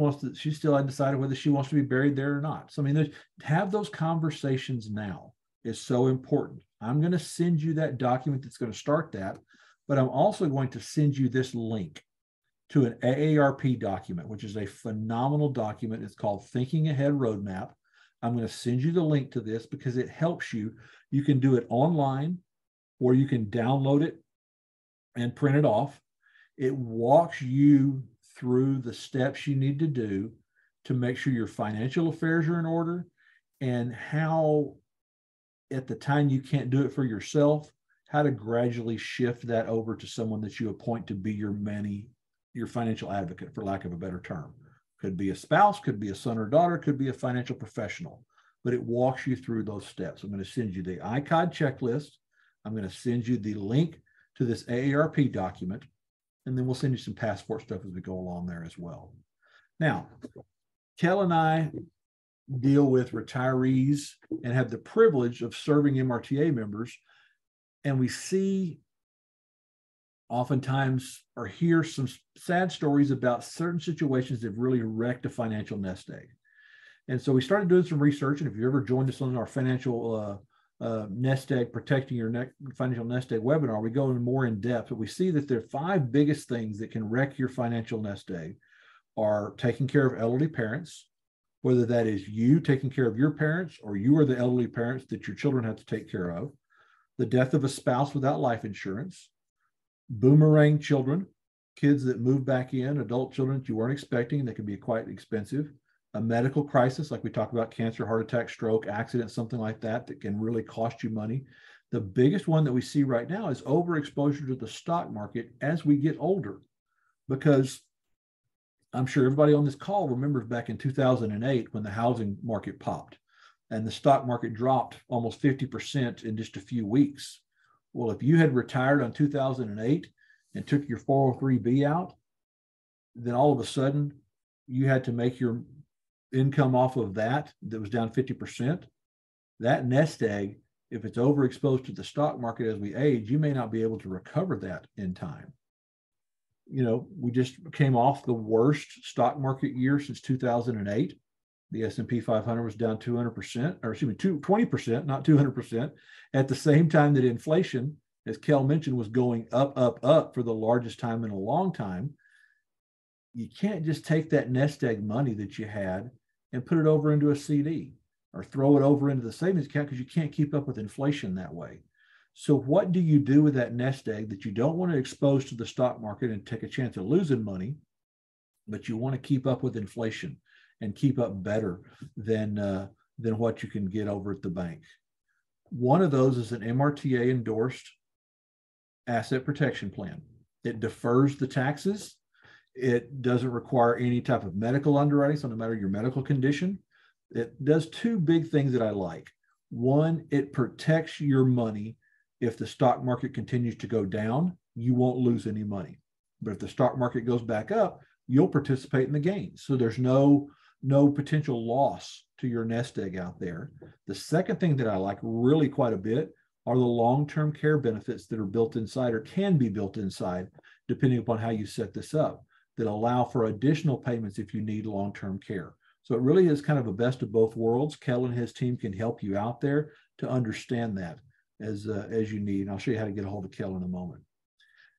still hadn't decided whether she wants to be buried there or not. So, I mean, have those conversations now is so important. I'm going to send you that document that's going to start that, but I'm also going to send you this link to an AARP document, which is a phenomenal document. It's called Thinking Ahead Roadmap. I'm going to send you the link to this because it helps you. You can do it online, or you can download it and print it off. It walks you through the steps you need to do to make sure your financial affairs are in order, and how at the time you can't do it for yourself, how to gradually shift that over to someone that you appoint to be your financial advocate, for lack of a better term. Could be a spouse, could be a son or daughter, could be a financial professional, but it walks you through those steps. I'm going to send you the ICOD checklist. I'm going to send you the link to this AARP document, and then we'll send you some passport stuff as we go along there as well. Now, Kel and I deal with retirees and have the privilege of serving MRTA members, and we see oftentimes or hear some sad stories about certain situations that have really wrecked a financial nest egg. And so we started doing some research, and if you ever joined us on our financial nest egg, protecting your financial nest egg webinar, we go more in depth, but we see that there are 5 biggest things that can wreck your financial nest egg are taking care of elderly parents, whether that is you taking care of your parents or you are the elderly parents that your children have to take care of, the death of a spouse without life insurance, boomerang children, kids that move back in, adult children that you weren't expecting that can be quite expensive, a medical crisis, like we talk about cancer, heart attack, stroke, accident, something like that, that can really cost you money. The biggest one that we see right now is overexposure to the stock market as we get older, because I'm sure everybody on this call remembers back in 2008 when the housing market popped and the stock market dropped almost 50% in just a few weeks. Well, if you had retired on 2008 and took your 403B out, then all of a sudden you had to make your income off of that was down 50%. That nest egg, if it's overexposed to the stock market as we age, you may not be able to recover that in time. You know, we just came off the worst stock market year since 2008. The S&P 500 was down 200%, or excuse me, 20%, not 200%, at the same time that inflation, as Kel mentioned, was going up, up, up for the largest time in a long time. You can't just take that nest egg money that you had and put it over into a CD or throw it over into the savings account, because you can't keep up with inflation that way. So what do you do with that nest egg that you don't want to expose to the stock market and take a chance of losing money, but you want to keep up with inflation and keep up better than what you can get over at the bank? One of those is an MRTA endorsed asset protection plan. It defers the taxes. It doesn't require any type of medical underwriting, so no matter your medical condition. It does 2 big things that I like. One, it protects your money. If the stock market continues to go down, you won't lose any money. But if the stock market goes back up, you'll participate in the gains. So there's no potential loss to your nest egg out there. The second thing that I like really quite a bit are the long-term care benefits that are built inside or can be built inside, depending upon how you set this up, that allow for additional payments if you need long-term care. So it really is kind of a best of both worlds. Kel and his team can help you out there to understand that as you need. And I'll show you how to get a hold of Kel in a moment.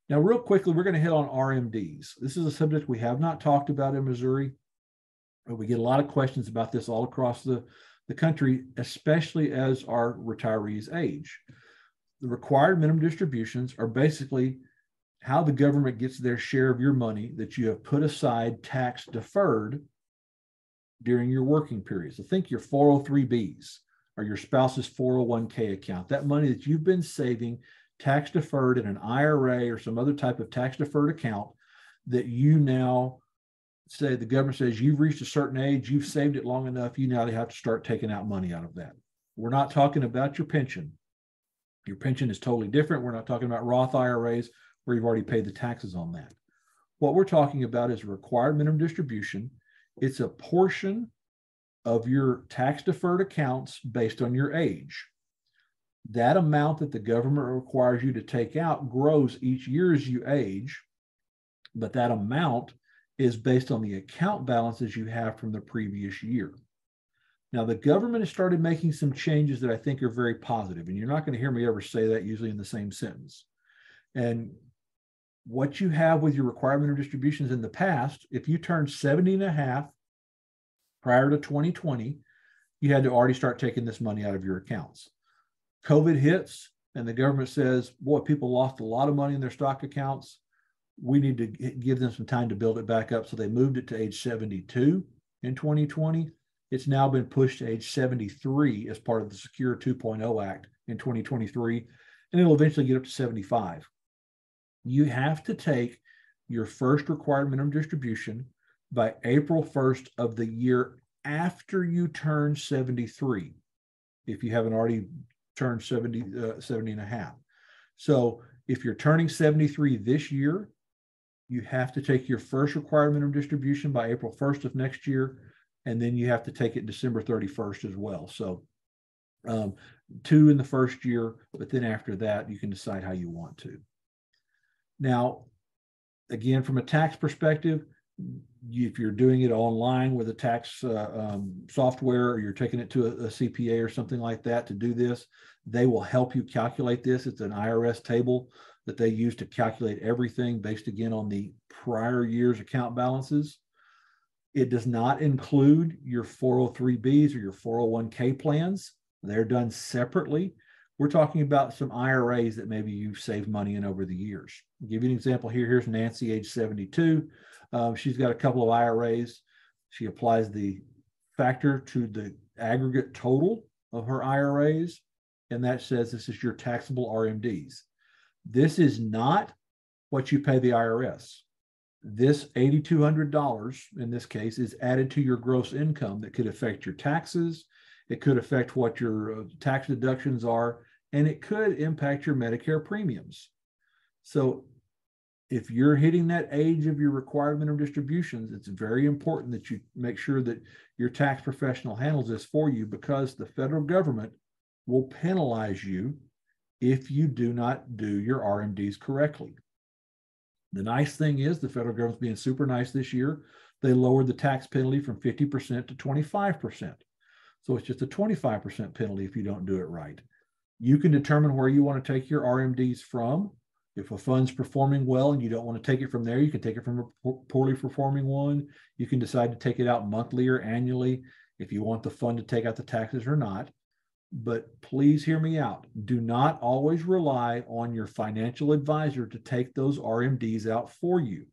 Now, real quickly, we're going to hit on RMDs. This is a subject we have not talked about in Missouri, but we get a lot of questions about this all across the country, especially as our retirees age. The required minimum distributions are basically how the government gets their share of your money that you have put aside tax deferred during your working period. So think your 403Bs or your spouse's 401k account, that money that you've been saving tax deferred in an IRA or some other type of tax deferred account that you now say, the government says you've reached a certain age, you've saved it long enough, you now have to start taking out money out of that. We're not talking about your pension. Your pension is totally different. We're not talking about Roth IRAs where you've already paid the taxes on that. What we're talking about is a required minimum distribution. It's a portion of your tax deferred accounts based on your age. That amount that the government requires you to take out grows each year as you age, but that amount is based on the account balances you have from the previous year. Now, the government has started making some changes that I think are very positive, and you're not going to hear me ever say that usually in the same sentence. And what you have with your requirement of distributions in the past, if you turned 70 and a half prior to 2020, you had to already start taking this money out of your accounts. COVID hits and the government says, boy, people lost a lot of money in their stock accounts. We need to give them some time to build it back up. So they moved it to age 72 in 2020. It's now been pushed to age 73 as part of the Secure 2.0 Act in 2023. and it'll eventually get up to 75. You have to take your first required minimum distribution by April 1st of the year after you turn 73, if you haven't already turned 70 and a half. So if you're turning 73 this year, you have to take your first required minimum distribution by April 1st of next year, and then you have to take it December 31st as well. So 2 in the first year, but then after that, you can decide how you want to. Now, again, from a tax perspective, if you're doing it online with a tax software, or you're taking it to a CPA or something like that to do this, they will help you calculate this. It's an IRS table that they use to calculate everything based, again, on the prior year's account balances. It does not include your 403Bs or your 401k plans. They're done separately. We're talking about some IRAs that maybe you've saved money in over the years. I'll give you an example here. Here's Nancy, age 72. She's got a couple of IRAs. She applies the factor to the aggregate total of her IRAs, and that says this is your taxable RMDs. This is not what you pay the IRS. This $8,200 in this case is added to your gross income that could affect your taxes. It could affect what your tax deductions are, and it could impact your Medicare premiums. So if you're hitting that age of your required minimum distributions, it's very important that you make sure that your tax professional handles this for you, because the federal government will penalize you if you do not do your RMDs correctly. The nice thing is the federal government's being super nice this year. They lowered the tax penalty from 50% to 25%. So it's just a 25% penalty if you don't do it right. You can determine where you want to take your RMDs from. If a fund's performing well and you don't want to take it from there, you can take it from a poorly performing one. You can decide to take it out monthly or annually if you want the fund to take out the taxes or not. But please hear me out. Do not always rely on your financial advisor to take those RMDs out for you.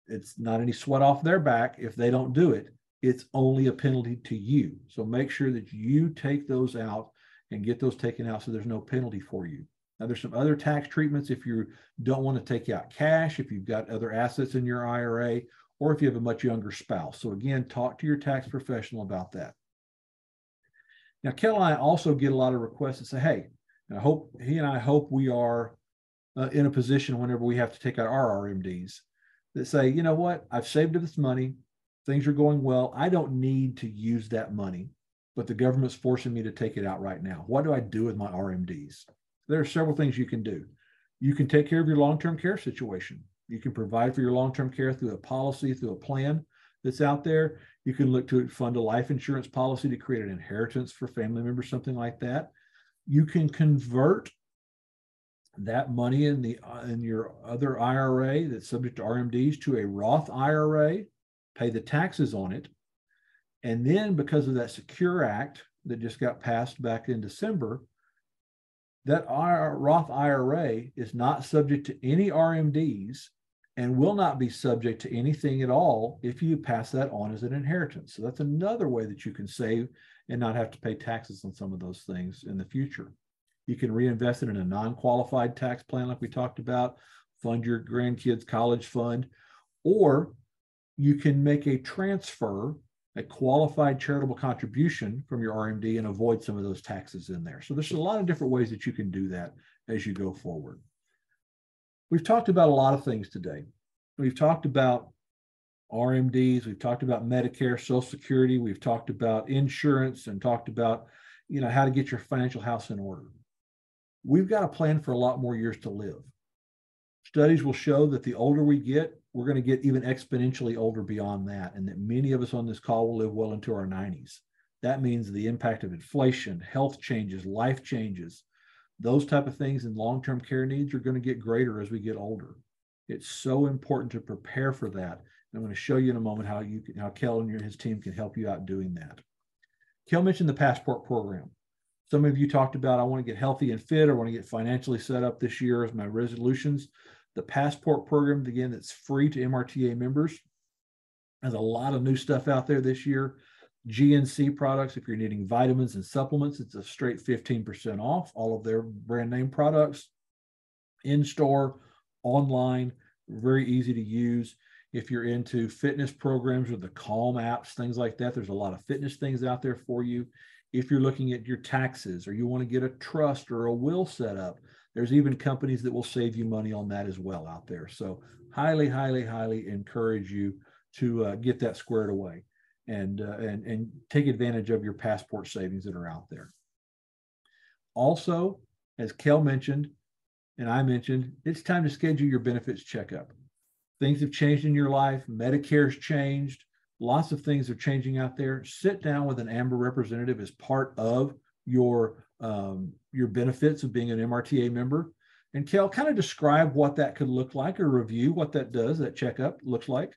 It's not any sweat off their back if they don't do it. It's only a penalty to you. So make sure that you take those out and get those taken out so there's no penalty for you. Now, there's some other tax treatments if you don't want to take out cash, if you've got other assets in your IRA, or if you have a much younger spouse. So again, talk to your tax professional about that. Now, Kel and I also get a lot of requests that say, hey, and he and I hope we are in a position whenever we have to take out our RMDs that say, you know what, I've saved this money. Things are going well. I don't need to use that money, but the government's forcing me to take it out right now. What do I do with my RMDs? There are several things you can do. You can take care of your long-term care situation. You can provide for your long-term care through a policy, through a plan that's out there. You can look to fund a life insurance policy to create an inheritance for family members, something like that. You can convert that money in your other IRA that's subject to RMDs to a Roth IRA, pay the taxes on it. And then because of that Secure Act that just got passed back in December, that Roth IRA is not subject to any RMDs and will not be subject to anything at all if you pass that on as an inheritance. So that's another way that you can save and not have to pay taxes on some of those things in the future. You can reinvest it in a non-qualified tax plan like we talked about, fund your grandkids' college fund, or you can make a transfer, a qualified charitable contribution from your RMD and avoid some of those taxes in there. So there's a lot of different ways that you can do that as you go forward. We've talked about a lot of things today. We've talked about RMDs, we've talked about Medicare, Social Security, we've talked about insurance, and talked about, how to get your financial house in order. We've got a plan for a lot more years to live. Studies will show that the older we get, we're going to get even exponentially older beyond that, and that many of us on this call will live well into our 90s. That means the impact of inflation, health changes, life changes, those type of things, and long-term care needs are going to get greater as we get older. It's so important to prepare for that. And I'm going to show you in a moment how Kel and his team can help you out doing that. Kel mentioned the Passport program. Some of you talked about, I want to get healthy and fit, or I want to get financially set up this year as my resolutions. The Passport program, again, that's free to MRTA members. There's a lot of new stuff out there this year. GNC products, if you're needing vitamins and supplements, it's a straight 15% off all of their brand name products in store, online, very easy to use. If you're into fitness programs or the Calm apps, things like that, there's a lot of fitness things out there for you. If you're looking at your taxes or you want to get a trust or a will set up, there's even companies that will save you money on that as well out there. So highly, highly, highly encourage you to get that squared away and take advantage of your passport savings that are out there. Also, as Kel mentioned, and I mentioned, it's time to schedule your benefits checkup. Things have changed in your life. Medicare's changed. Lots of things are changing out there. Sit down with an AMBER representative as part of your benefits of being an MRTA member. And Kel, kind of describe what that could look like or review what that does, that checkup looks like.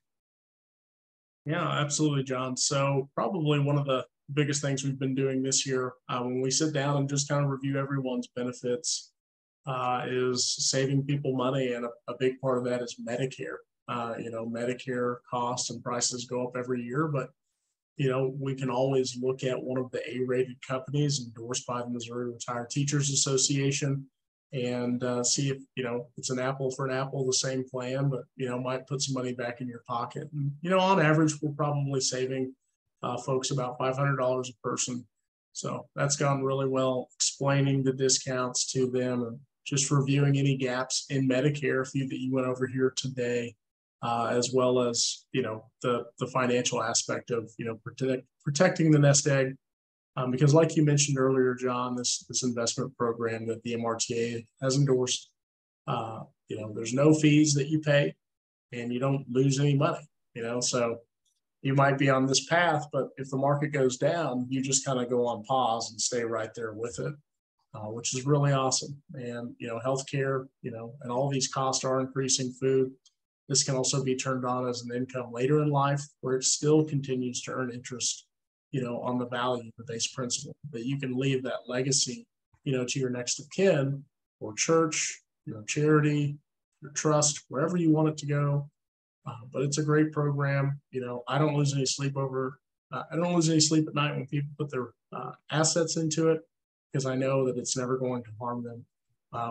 Yeah, absolutely, John. So probably one of the biggest things we've been doing this year when we sit down and just kind of review everyone's benefits is saving people money. And a big part of that is Medicare. Medicare costs and prices go up every year, but we can always look at one of the A-rated companies endorsed by the Missouri Retired Teachers Association and see if, it's an apple for an apple, the same plan, but, might put some money back in your pocket. And, on average, we're probably saving folks about $500 a person. So that's gone really well, explaining the discounts to them and just reviewing any gaps in Medicare, a few that you went over here today. As well as the financial aspect of protecting the nest egg, because like you mentioned earlier, John, this investment program that the MRTA has endorsed, there's no fees that you pay, and you don't lose any money. So you might be on this path, but if the market goes down, you just kind of go on pause and stay right there with it, which is really awesome. And healthcare, and all these costs are increasing. Food. This can also be turned on as an income later in life where it still continues to earn interest, on the value, the base principle, that you can leave that legacy, to your next of kin or church, charity, your trust, wherever you want it to go. But it's a great program. I don't lose any sleep I don't lose any sleep at night when people put their assets into it, because I know that it's never going to harm them,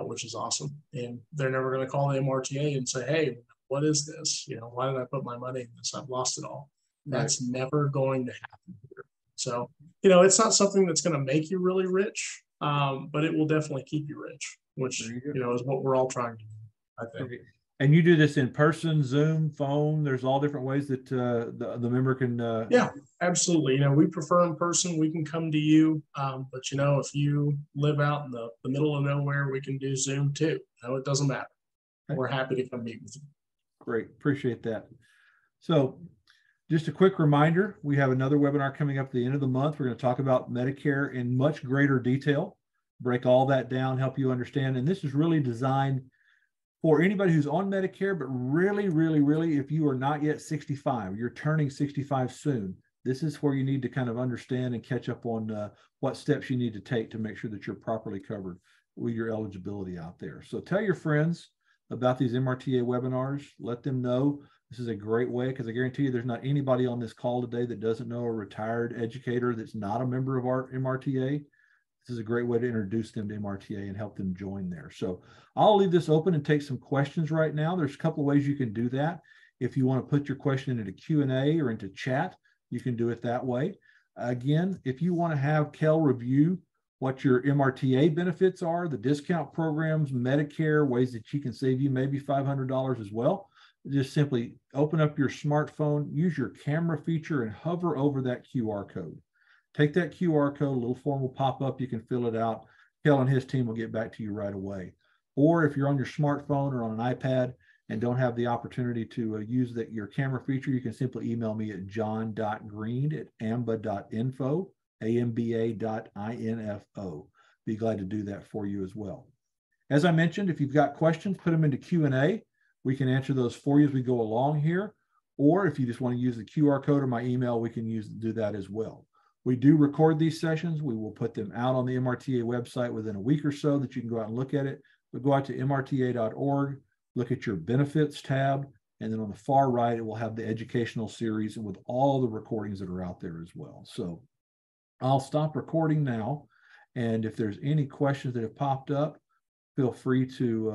which is awesome. And they're never going to call the MRTA and say, hey, what is this? Why did I put my money in this? I've lost it all. That's never going to happen here. So, it's not something that's going to make you really rich, but it will definitely keep you rich, which, is what we're all trying to do, I think. Okay. And you do this in person, Zoom, phone, there's all different ways that the member can. Yeah, absolutely. We prefer in person. We can come to you. But, if you live out in the middle of nowhere, we can do Zoom too. It doesn't matter. We're happy to come meet with you. Great. Appreciate that. So just a quick reminder, we have another webinar coming up at the end of the month. We're going to talk about Medicare in much greater detail, break all that down, help you understand. And this is really designed for anybody who's on Medicare, but really, really, really, if you are not yet 65, you're turning 65 soon, this is where you need to kind of understand and catch up on what steps you need to take to make sure that you're properly covered with your eligibility out there. So tell your friends about these MRTA webinars. Let them know this is a great way, because I guarantee you there's not anybody on this call today that doesn't know a retired educator that's not a member of our MRTA. This is a great way to introduce them to MRTA and help them join there. So I'll leave this open and take some questions right now. There's a couple of ways you can do that. If you want to put your question into Q&A or into chat, you can do it that way. Again, if you want to have Kel review what your MRTA benefits are, the discount programs, Medicare, ways that you can save you maybe $500 as well, just simply open up your smartphone, use your camera feature, and hover over that QR code. Take that QR code, a little form will pop up, you can fill it out. Kel and his team will get back to you right away. Or if you're on your smartphone or on an iPad and don't have the opportunity to use your camera feature, you can simply email me at john.green@amba.info, amba.info. Be glad to do that for you as well. As I mentioned, if you've got questions, put them into Q&A. We can answer those for you as we go along here. Or if you just want to use the QR code or my email, we can do that as well. We do record these sessions. We will put them out on the MRTA website within a week or so that you can go out and look at it. But go out to mrta.org, look at your benefits tab, And then on the far right, it will have the educational series and with all the recordings that are out there as well. So I'll stop recording now. And if there's any questions that have popped up, feel free to